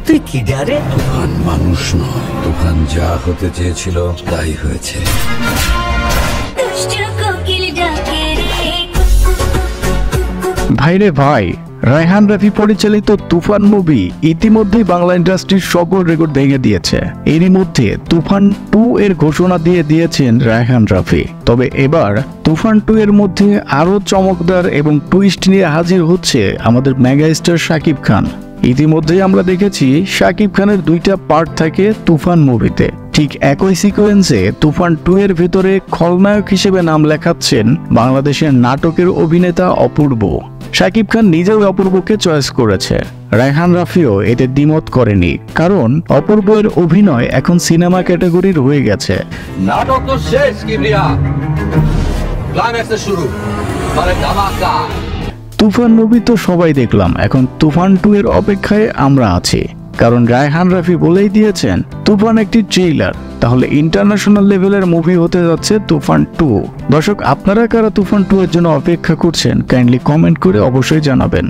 তুই কি জানে? তুফান মানুষ নয়, তুফান যা হতে চেয়েছিল তাই হয়েছে। ভাইরে ভাই, রায়হান রাফি পরিচালিত তুফান মুভি ইতিমধ্যেই বাংলা ইন্ডাস্ট্রির সকল রেকর্ড ভেঙে দিয়েছে। এরই মধ্যে তুফান 2 এর ঘোষণা দিয়ে দিয়েছেন রায়হান রাফি। তবে এবার তুফান 2 এর মধ্যে আরো চমকদার এবং টুইস্ট নিয়ে হাজির হচ্ছে আমাদের মেগাস্টার শাকিব খান। ইতিমধ্যেই আমরা দেখেছি শাকিব খানের 2টা পার্ট থাকে তুফান মুভিতে। ঠিক একই সিকোয়েন্সে তুফান 2 এর ভিতরে খলনায়ক হিসেবে নাম লেখাচ্ছেন বাংলাদেশের নাটকের অভিনেতা অপূর্ব। শাকিব খান নিজেও অপূর্বকে চয়েস করেছে। রায়হান রাফিও এতে দ্বিমত করেনি, কারণ অপূর্বের অভিনয় এখন সিনেমা ক্যাটাগরির হয়ে গেছে। নাটক তো শেষ, কিবরিয়া ক্লাইম্যাক্সে শুরু, মানে ধামাকা। তুফান মুভি তো সবাই দেখলাম, এখন তুফান 2 এর অপেক্ষায় আমরা আছি। কারণ রায়হান রাফি বলেই দিয়েছেন তুফান একটি ট্রেইলার, তাহলে ইন্টারন্যাশনাল লেভেলের মুভি হতে যাচ্ছে তুফান 2। দর্শক, আপনারা কারা তুফান 2 এর জন্য অপেক্ষা করছেন কাইন্ডলি কমেন্ট করে অবশ্যই জানাবেন।